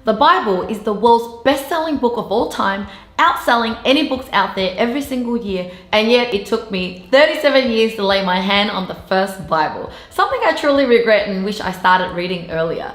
The Bible is the world's best-selling book of all time, outselling any books out there every single year, and yet it took me 37 years to lay my hand on the first Bible, something I truly regret and wish I started reading earlier.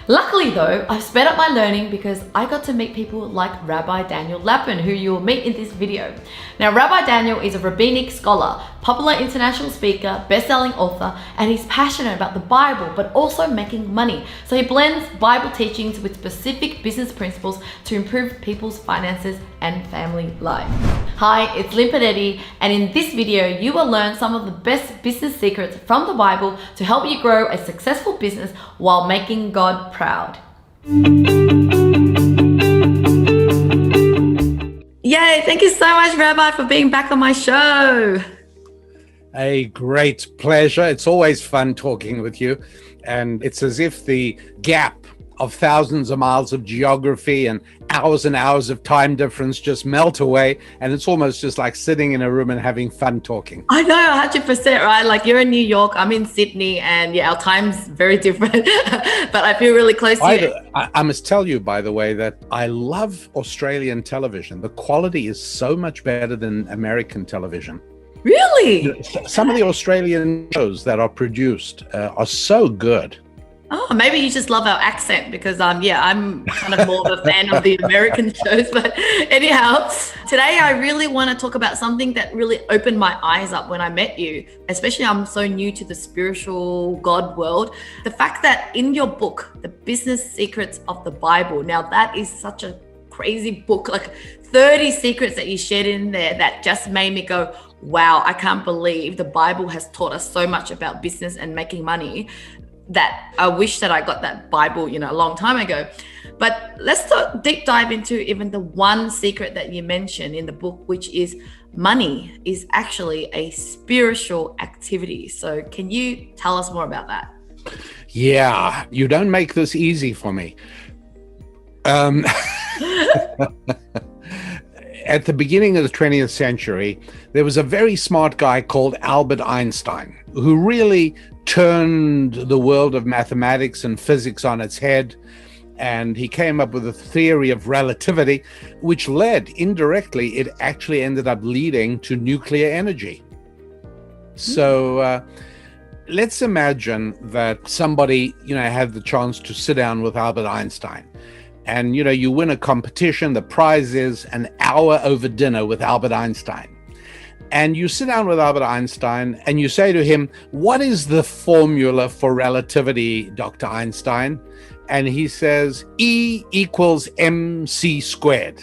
Luckily though, I've sped up my learning because I got to meet people like Rabbi Daniel Lapin, who you will meet in this video. Now, Rabbi Daniel is a rabbinic scholar, popular international speaker, best-selling author, and he's passionate about the Bible, but also making money. So he blends Bible teachings with specific business principles to improve people's finances and family life. Hi, it's Limpinetti, and in this video, you will learn some of the best business secrets from the Bible to help you grow a successful business while making God proud. Yay, thank you so much, Rabbi, for being back on my show. A great pleasure. It's always fun talking with you. And it's as if the gap of thousands of miles of geography and hours of time difference just melt away. And it's almost just like sitting in a room and having fun talking. I know, 100%, right? Like you're in New York, I'm in Sydney, and yeah, our time's very different, but I feel really close to you. I must tell you, by the way, that I love Australian television. The quality is so much better than American television. Really? Some of the Australian shows that are produced are so good. Oh, maybe you just love our accent because I'm kind of more of a fan of the American shows. But anyhow, today I really want to talk about something that really opened my eyes up when I met you, especially I'm so new to the spiritual God world. The fact that in your book, The Business Secrets of the Bible, now that is such a crazy book, like 30 secrets that you shared in there that just made me go, wow, I can't believe the Bible has taught us so much about business and making money that I wish that I got that Bible, a long time ago. But let's deep dive into even the one secret that you mentioned in the book, which is money is actually a spiritual activity. So can you tell us more about that? Yeah, you don't make this easy for me. At the beginning of the 20th century, there was a very smart guy called Albert Einstein who really turned the world of mathematics and physics on its head. And he came up with a theory of relativity, which led indirectly, it actually ended up leading to nuclear energy. So let's imagine that somebody, had the chance to sit down with Albert Einstein. And, you win a competition. The prize is an hour over dinner with Albert Einstein. And you sit down with Albert Einstein and you say to him, what is the formula for relativity, Dr. Einstein? And he says, E equals mc squared.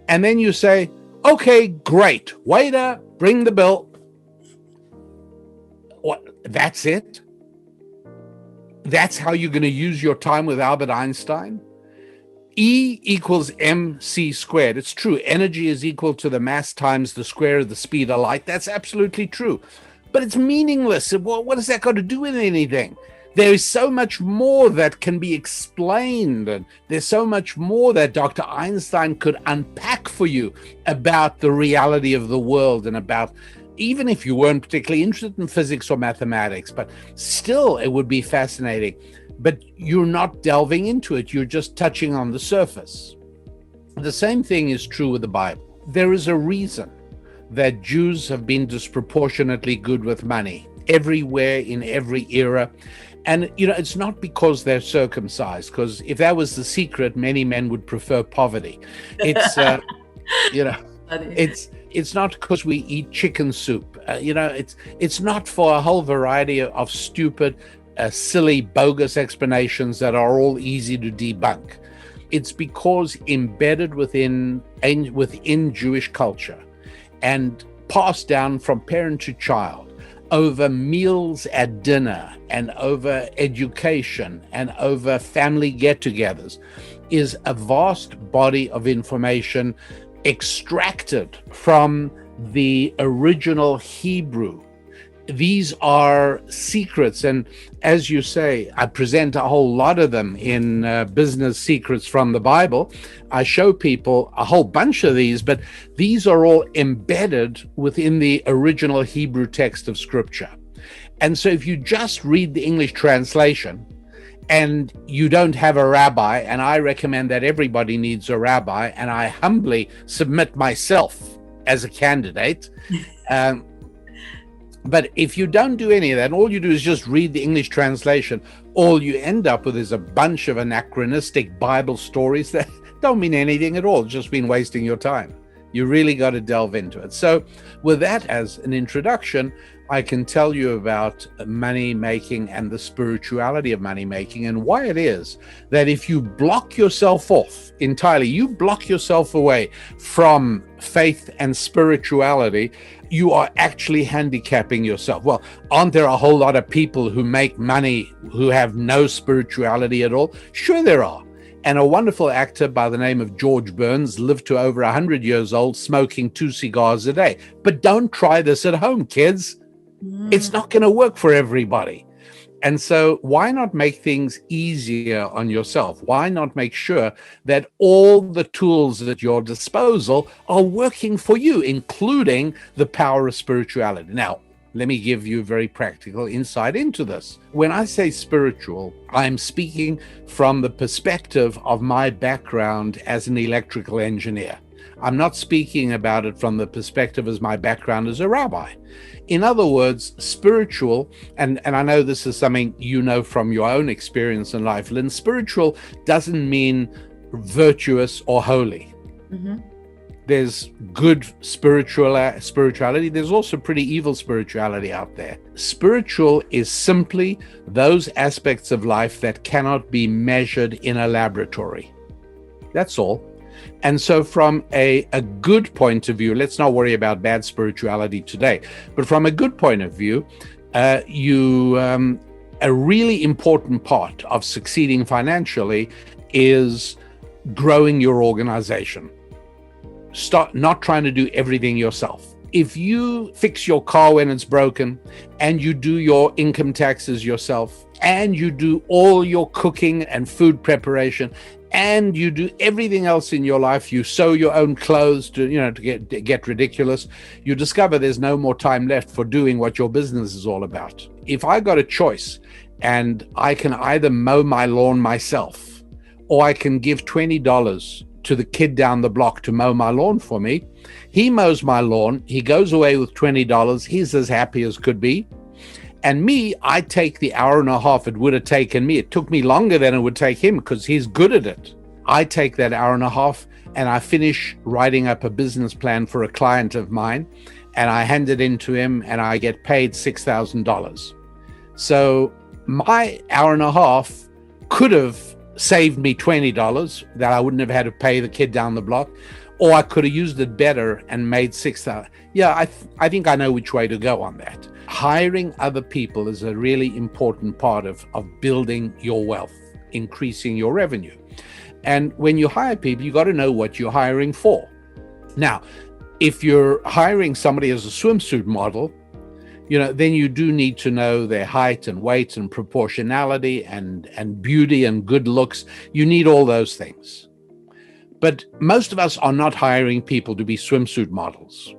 And then you say, okay, great. Waiter, bring the bill. What? That's it? That's how you're going to use your time with Albert Einstein? E equals mc squared. It's true. Energy is equal to the mass times the square of the speed of light. That's absolutely true. But it's meaningless. What has that got to do with anything? There is so much more that can be explained. And there's so much more that Dr. Einstein could unpack for you about the reality of the world and about, even if you weren't particularly interested in physics or mathematics, but still it would be fascinating. But you're not delving into it. You're just touching on the surface. The same thing is true with the Bible. There is a reason that Jews have been disproportionately good with money everywhere in every era. And, it's not because they're circumcised, because if that was the secret, many men would prefer poverty. It's, it's not because we eat chicken soup. It's not for a whole variety of stupid, silly, bogus explanations that are all easy to debunk. It's because embedded within Jewish culture and passed down from parent to child over meals at dinner and over education and over family get-togethers is a vast body of information extracted from the original Hebrew. These are secrets, and as you say, I present a whole lot of them in Business Secrets from the Bible. I show people a whole bunch of these, but these are all embedded within the original Hebrew text of Scripture. And so if you just read the English translation and you don't have a rabbi, and I recommend that everybody needs a rabbi, and I humbly submit myself as a candidate. But if you don't do any of that, all you do is just read the English translation, all you end up with is a bunch of anachronistic Bible stories that don't mean anything at all, just been wasting your time. You really got to delve into it. So with that as an introduction, I can tell you about money making and the spirituality of money making, and why it is that if you block yourself off entirely, you block yourself away from faith and spirituality, you are actually handicapping yourself. Well, aren't there a whole lot of people who make money who have no spirituality at all? Sure there are. And a wonderful actor by the name of George Burns lived to over 100 years old, smoking 2 cigars a day. But don't try this at home, kids. It's not going to work for everybody. And so why not make things easier on yourself? Why not make sure that all the tools at your disposal are working for you, including the power of spirituality? Now, let me give you very practical insight into this. When I say spiritual, I'm speaking from the perspective of my background as an electrical engineer. I'm not speaking about it from the perspective as my background as a rabbi. In other words, spiritual, and I know this is something you know from your own experience in life, Lynn, spiritual doesn't mean virtuous or holy. Mm-hmm. There's good spirituality. There's also pretty evil spirituality out there. Spiritual is simply those aspects of life that cannot be measured in a laboratory. That's all. And so from a good point of view, let's not worry about bad spirituality today, but from a good point of view, a really important part of succeeding financially is growing your organization. Start not trying to do everything yourself. If you fix your car when it's broken, and you do your income taxes yourself, and you do all your cooking and food preparation, and you do everything else in your life, you sew your own clothes to get ridiculous, you discover there's no more time left for doing what your business is all about. If I got a choice and I can either mow my lawn myself, or I can give $20 to the kid down the block to mow my lawn for me, he mows my lawn, he goes away with $20, he's as happy as could be. And me, I take the hour and a half it would have taken me. It took me longer than it would take him because he's good at it. I take that hour and a half and I finish writing up a business plan for a client of mine, and I hand it in to him and I get paid $6,000. So my hour and a half could have saved me $20 that I wouldn't have had to pay the kid down the block, or I could have used it better and made $6,000. Yeah, I think I know which way to go on that. Hiring other people is a really important part of building your wealth, increasing your revenue. And when you hire people, you got to know what you're hiring for. Now, if you're hiring somebody as a swimsuit model, then you do need to know their height and weight and proportionality and beauty and good looks. You need all those things. But most of us are not hiring people to be swimsuit models.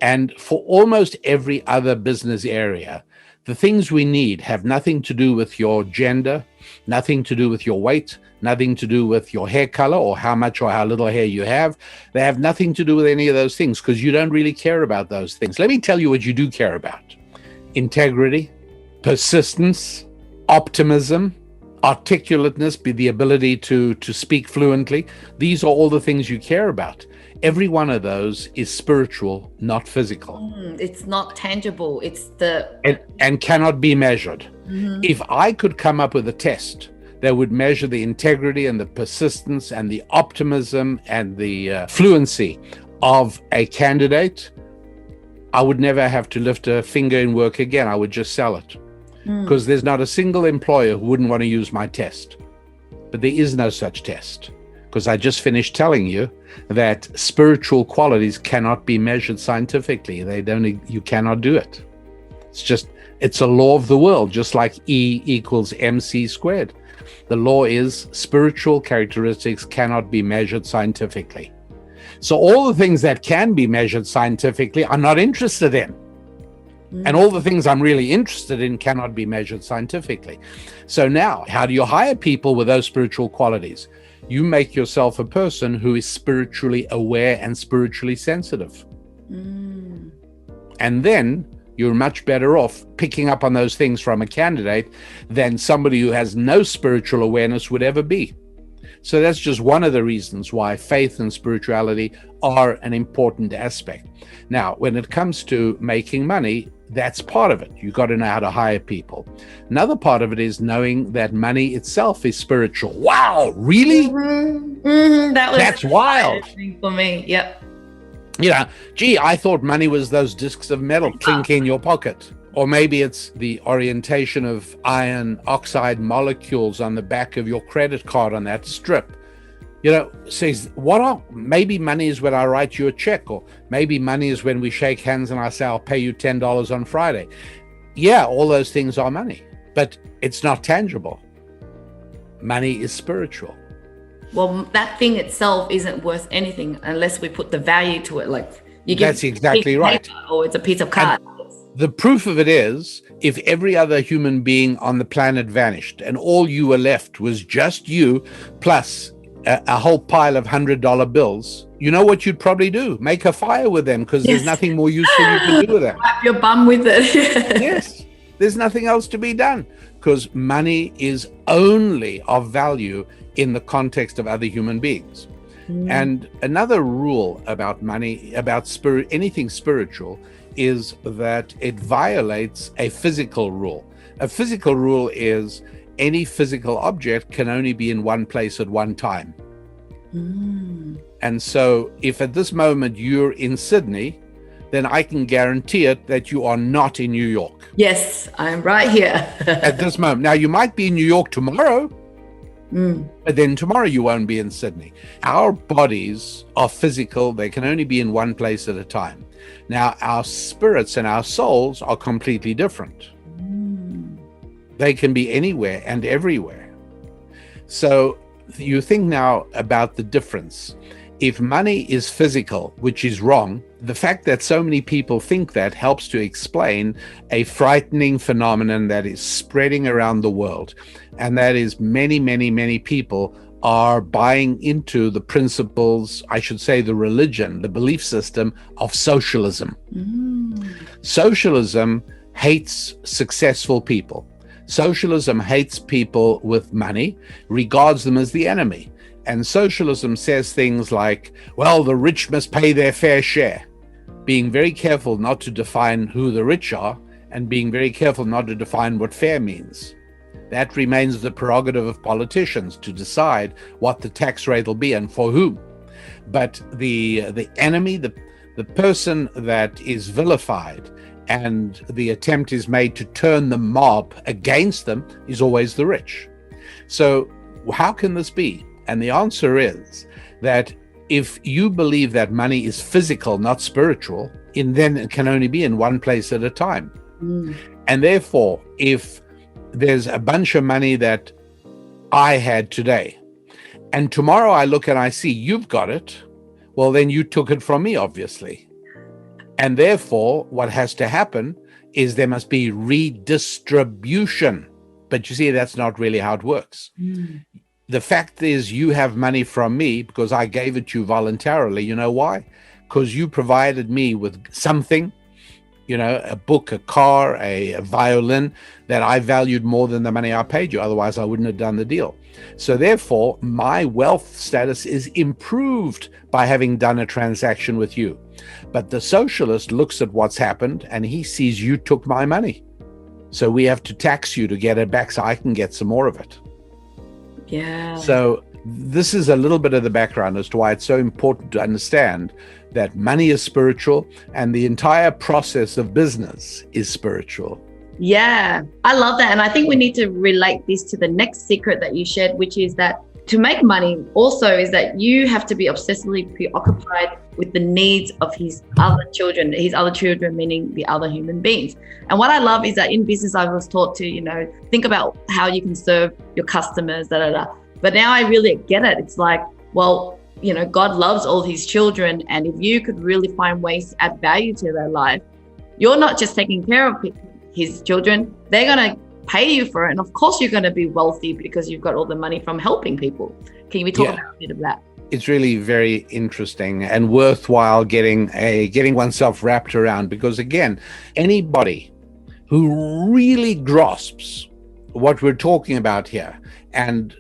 And for almost every other business area, the things we need have nothing to do with your gender, nothing to do with your weight, nothing to do with your hair color or how much or how little hair you have. They have nothing to do with any of those things because you don't really care about those things. Let me tell you what you do care about. Integrity, persistence, optimism, articulateness, the ability to speak fluently. These are all the things you care about. Every one of those is spiritual, not physical. It's not tangible. It's and cannot be measured. Mm-hmm. If I could come up with a test that would measure the integrity and the persistence and the optimism and the fluency of a candidate, I would never have to lift a finger in work again. I would just sell it. Because there's not a single employer who wouldn't want to use my test. But there is no such test. Because I just finished telling you that spiritual qualities cannot be measured scientifically. You cannot do it. It's a law of the world, just like E equals MC squared. The law is spiritual characteristics cannot be measured scientifically. So all the things that can be measured scientifically, I'm not interested in. And all the things I'm really interested in cannot be measured scientifically. So now, how do you hire people with those spiritual qualities? You make yourself a person who is spiritually aware and spiritually sensitive. And then you're much better off picking up on those things from a candidate than somebody who has no spiritual awareness would ever be. So that's just one of the reasons why faith and spirituality are an important aspect. Now, when it comes to making money, that's part of it. You got to know how to hire people. Another part of it is knowing that money itself is spiritual. Wow, really? That's wild for me. Yep. You know, gee, I thought money was those discs of metal clinking in your pocket. Or maybe it's the orientation of iron oxide molecules on the back of your credit card on that strip. You know, says, maybe money is when I write you a check, or maybe money is when we shake hands and I say, I'll pay you $10 on Friday. Yeah, all those things are money, but it's not tangible. Money is spiritual. Well, that thing itself isn't worth anything unless we put the value to it. Like you give That's exactly right. Or it's a piece of card. The proof of it is, if every other human being on the planet vanished and all you were left was just you plus a whole pile of $100 bills, you know what you'd probably do? Make a fire with them, because there's nothing more useful you can do with them. Wipe your bum with it. Yes, there's nothing else to be done, because money is only of value in the context of other human beings. And another rule about money, about anything spiritual, is that it violates a physical rule. A physical rule is any physical object can only be in one place at one time. And so if at this moment you're in Sydney, then I can guarantee it that you are not in New York. Yes, I'm right here. At this moment. Now, you might be in New York tomorrow, but then tomorrow you won't be in Sydney. Our bodies are physical. They can only be in one place at a time. Now, our spirits and our souls are completely different. They can be anywhere and everywhere. So you think now about the difference. If money is physical, which is wrong, the fact that so many people think that helps to explain a frightening phenomenon that is spreading around the world. And that is many people are buying into the principles, I should say the religion, the belief system of socialism. Socialism hates successful people. Socialism hates people with money, regards them as the enemy. And socialism says things like, well, the rich must pay their fair share, being very careful not to define who the rich are and being very careful not to define what fair means. That remains the prerogative of politicians to decide what the tax rate will be and for whom. But the enemy, the person that is vilified and the attempt is made to turn the mob against them is always the rich. So how can this be? And the answer is that if you believe that money is physical, not spiritual, then it can only be in one place at a time. And therefore, if there's a bunch of money that I had today, and tomorrow I look and I see you've got it, well, then you took it from me, obviously. And therefore, what has to happen is there must be redistribution. But you see, that's not really how it works. The fact is, you have money from me because I gave it to you voluntarily. You know why? Because you provided me with something, you know, a book, a car, a violin that I valued more than the money I paid you. Otherwise, I wouldn't have done the deal. So therefore, my wealth status is improved by having done a transaction with you. But the socialist looks at what's happened and he sees you took my money. So we have to tax you to get it back so I can get some more of it. Yeah. So this is a little bit of the background as to why it's so important to understand that money is spiritual and the entire process of business is spiritual. Yeah, I love that. And I think we need to relate this to the next secret that you shared, which is that to make money also is that you have to be obsessively preoccupied with the needs of his other children meaning the other human beings. And what I love is that in business, I was taught to, you know, think about how you can serve your customers, But now I really get it. It's like, well, you know, God loves all his children. And if you could really find ways to add value to their life, you're not just taking care of his children, they're going to pay you for it. And of course, you're going to be wealthy because you've got all the money from helping people. Can we talk about a bit of that? It's really very interesting and worthwhile getting oneself wrapped around, because again, anybody who really grasps what we're talking about here, and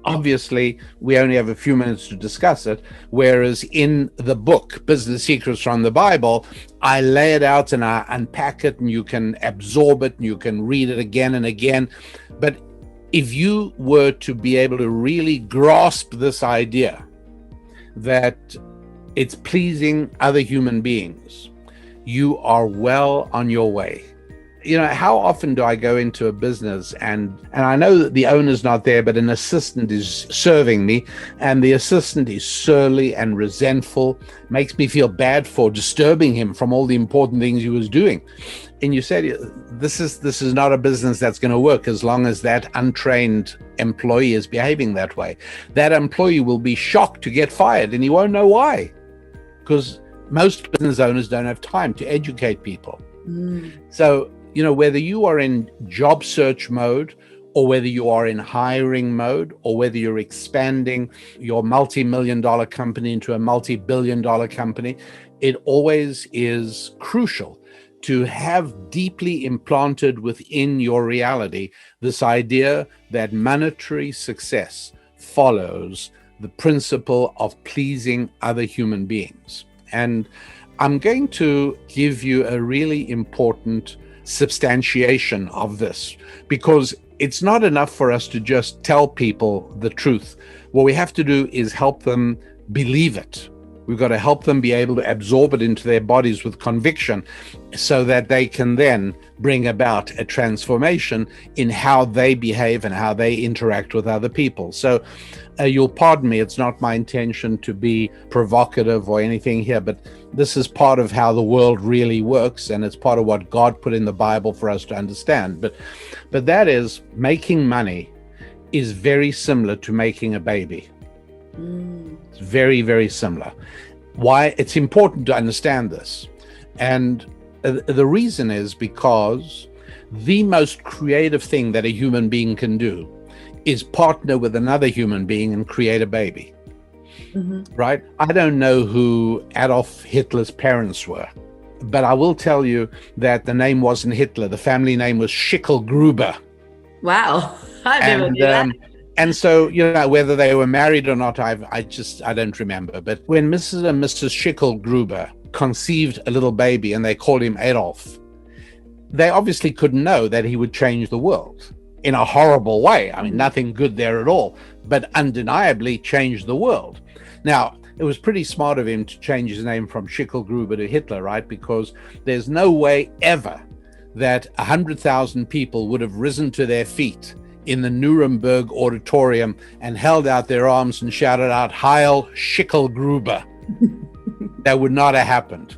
obviously we only have a few minutes to discuss it, whereas in the book Business Secrets from the Bible, I lay it out and I unpack it, and you can absorb it and you can read it again and again. But if you were to be able to really grasp this idea that it's pleasing other human beings, you are well on your way. You know, how often do I go into a business and I know that the owner's not there, but an assistant is serving me, and the assistant is surly and resentful, makes me feel bad for disturbing him from all the important things he was doing. And you said, this is not a business that's going to work as long as that untrained employee is behaving that way. That employee will be shocked to get fired, and he won't know why, because most business owners don't have time to educate people. So, you know, whether you are in job search mode, or whether you are in hiring mode, or whether you're expanding your multi-million-dollar company into a multi-billion-dollar company, it always is crucial to have deeply implanted within your reality this idea that monetary success follows the principle of pleasing other human beings. And I'm going to give you a really important substantiation of this, because it's not enough for us to just tell people the truth. What we have to do is help them believe it. We've got to help them be able to absorb it into their bodies with conviction, so that they can then bring about a transformation in how they behave and how they interact with other people. So you'll pardon me, it's not my intention to be provocative or anything here, but this is part of how the world really works, and it's part of what God put in the Bible for us to understand. But that is, making money is very similar to making a baby. It's very, very similar. Why? It's important to understand this. And the reason is because the most creative thing that a human being can do is partner with another human being and create a baby. Right? I don't know who Adolf Hitler's parents were, but I will tell you that the name wasn't Hitler. The family name was Schickel-Gruber. Wow. I never knew that. And so, you know, whether they were married or not, I don't remember. But when Mrs. and Mrs. Schickel-Gruber conceived a little baby and they called him Adolf, they obviously couldn't know that he would change the world in a horrible way. I mean, nothing good there at all, but undeniably changed the world. Now, it was pretty smart of him to change his name from Schickel-Gruber to Hitler, right? Because there's no way ever that 100,000 people would have risen to their feet in the Nuremberg auditorium and held out their arms and shouted out, "Heil Schickel-Gruber." That would not have happened.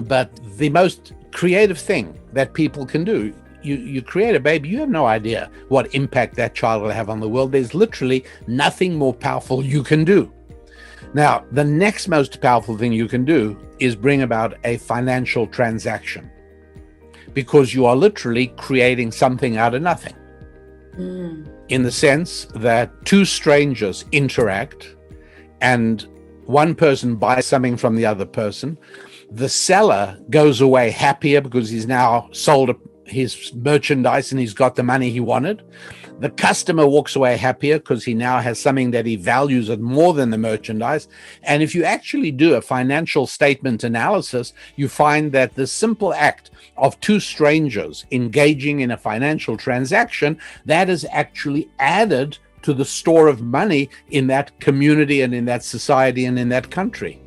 But the most creative thing that people can do, you create a baby, you have no idea what impact that child will have on the world. There's literally nothing more powerful you can do. Now, the next most powerful thing you can do is bring about a financial transaction, because you are literally creating something out of nothing. In the sense that two strangers interact and one person buys something from the other person. The seller goes away happier because he's now sold his merchandise and he's got the money he wanted. The customer walks away happier because he now has something that he values more than the merchandise. And if you actually do a financial statement analysis, you find that the simple act of two strangers engaging in a financial transaction, that is actually added to the store of money in that community and in that society and in that country.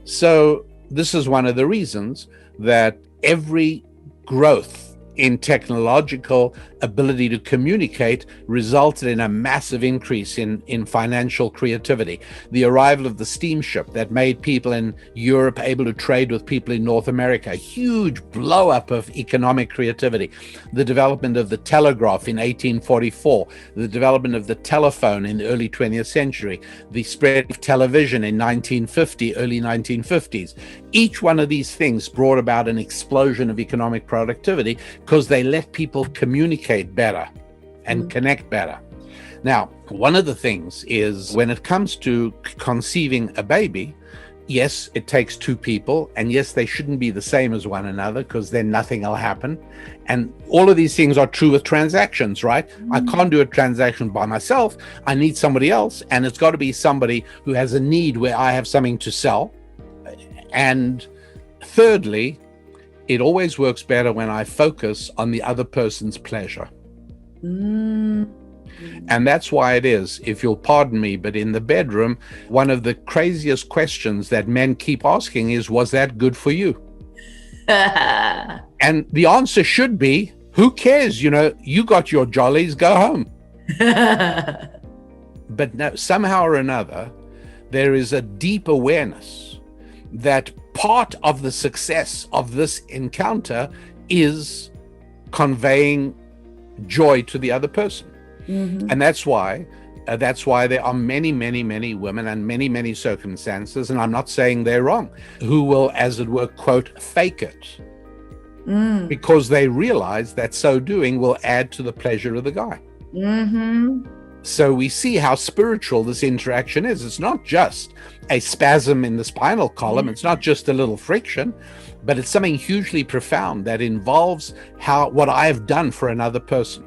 So this is one of the reasons that every growth in technological ability to communicate resulted in a massive increase in financial creativity. The arrival of the steamship that made people in Europe able to trade with people in North America, a huge blow up of economic creativity. The development of the telegraph in 1844, the development of the telephone in the early 20th century, the spread of television in 1950, early 1950s. Each one of these things brought about an explosion of economic productivity because they let people communicate better and connect better. Now, one of the things is when it comes to conceiving a baby, yes, it takes two people, and yes, they shouldn't be the same as one another because then nothing will happen. And all of these things are true with transactions, right? I can't do a transaction by myself. I need somebody else, and it's got to be somebody who has a need where I have something to sell. And thirdly, it always works better when I focus on the other person's pleasure. And that's why it is, if you'll pardon me, but in the bedroom, one of the craziest questions that men keep asking is, was that good for you? And the answer should be, who cares? You know, you got your jollies, go home. But no, somehow or another, there is a deep awareness that part of the success of this encounter is conveying joy to the other person. And that's why there are many, many, many women and many, many circumstances, and I'm not saying they're wrong, who will, as it were, quote, fake it, because they realize that so doing will add to the pleasure of the guy. So we see how spiritual this interaction is. It's not just a spasm in the spinal column. It's not just a little friction, but it's something hugely profound that involves what I have done for another person.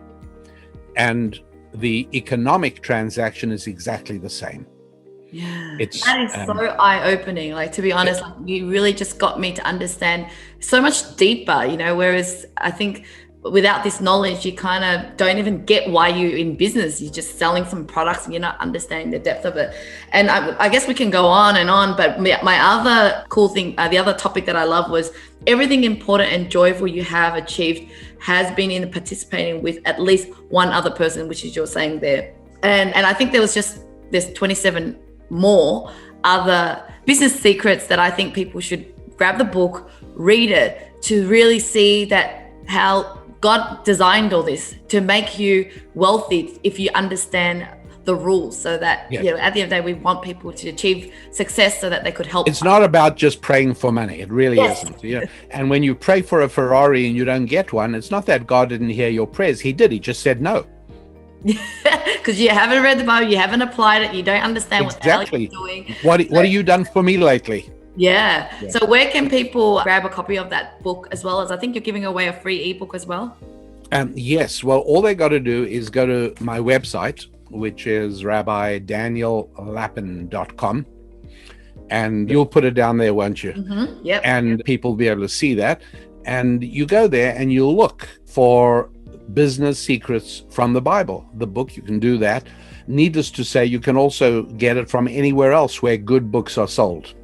And the economic transaction is exactly the same. Yeah, that is so eye-opening. Like, to be honest, like, you really just got me to understand so much deeper, you know, whereas I think without this knowledge, you kind of don't even get why you're in business. You're just selling some products and you're not understanding the depth of it. And I guess we can go on and on, but my other cool thing, the other topic that I love was everything important and joyful you have achieved has been in participating with at least one other person, which is you're saying there. And I think there's 27 more other business secrets that I think people should grab the book, read it, to really see that how God designed all this to make you wealthy if you understand the rules, so that you know, at the end of the day, we want people to achieve success so that they could help. It's not about just praying for money. It really isn't. You know? And when you pray for a Ferrari and you don't get one, it's not that God didn't hear your prayers. He did. He just said no. Because you haven't read the Bible, you haven't applied it, you don't understand what the hell you're doing. What have you done for me lately? Yeah. So where can people grab a copy of that book, as well as I think you're giving away a free ebook as well? Yes. Well, all they got to do is go to my website, which is rabbidaniellapin.com. And you'll put it down there, won't you? Yep. And people will be able to see that. And you go there and you'll look for business secrets from the Bible, the book. You can do that. Needless to say, you can also get it from anywhere else where good books are sold.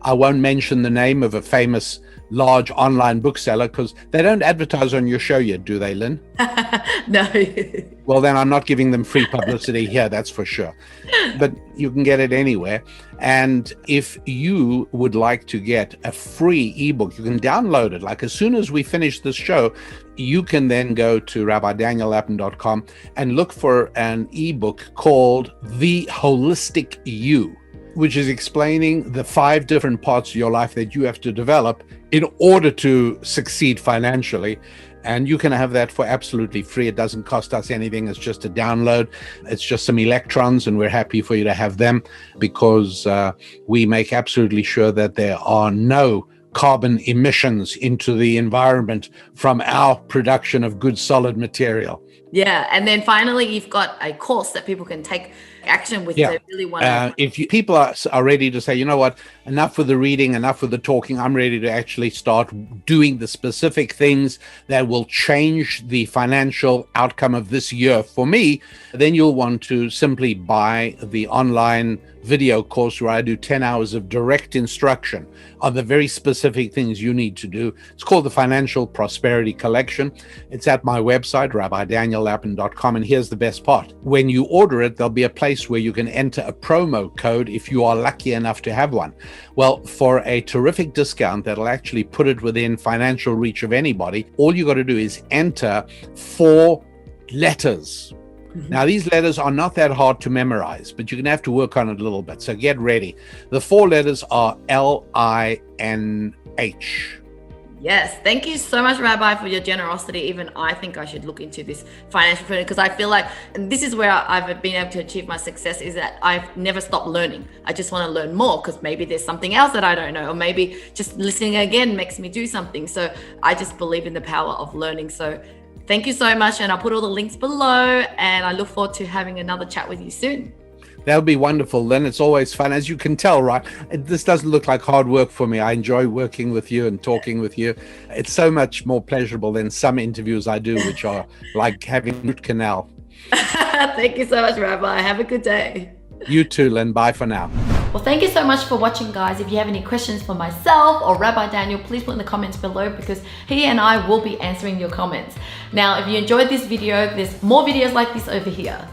I won't mention the name of a famous large online bookseller because they don't advertise on your show yet, do they, Lynn? No. Well, then I'm not giving them free publicity here, that's for sure. But you can get it anywhere. And if you would like to get a free ebook, you can download it. Like, as soon as we finish this show, you can then go to rabbidaniellapin.com and look for an ebook called The Holistic You, which is explaining the 5 different parts of your life that you have to develop in order to succeed financially. And you can have that for absolutely free. It doesn't cost us anything. It's just a download. It's just some electrons, and we're happy for you to have them because we make absolutely sure that there are no carbon emissions into the environment from our production of good, solid material. Yeah. And then finally, you've got a course that people can take action with. Yeah. They really want to. If people are ready to say, you know what, enough with the reading, enough with the talking, I'm ready to actually start doing the specific things that will change the financial outcome of this year for me, then you'll want to simply buy the online video course where I do 10 hours of direct instruction on the very specific things you need to do. It's called the Financial Prosperity Collection. It's at my website, rabbidaniellapin.com. And here's the best part. When you order it, there'll be a place where you can enter a promo code if you are lucky enough to have one. Well, for a terrific discount that'll actually put it within financial reach of anybody, all you got to do is enter 4 letters. Now, these letters are not that hard to memorize, but you're going to have to work on it a little bit. So get ready. The 4 letters are LINH. Yes. Thank you so much, Rabbi, for your generosity. Even I think I should look into this financial freedom, because I feel like, and this is where I've been able to achieve my success, is that I've never stopped learning. I just want to learn more, because maybe there's something else that I don't know, or maybe just listening again makes me do something. So I just believe in the power of learning. So thank you so much. And I'll put all the links below, and I look forward to having another chat with you soon. That'll be wonderful. Then it's always fun. As you can tell, right? This doesn't look like hard work for me. I enjoy working with you and talking with you. It's so much more pleasurable than some interviews I do, which are like having root canal. Thank you so much, Rabbi. Have a good day. You too, Lynn. Bye for now. Well, thank you so much for watching, guys. If you have any questions for myself or Rabbi Daniel, please put in the comments below, because he and I will be answering your comments. Now, if you enjoyed this video, there's more videos like this over here.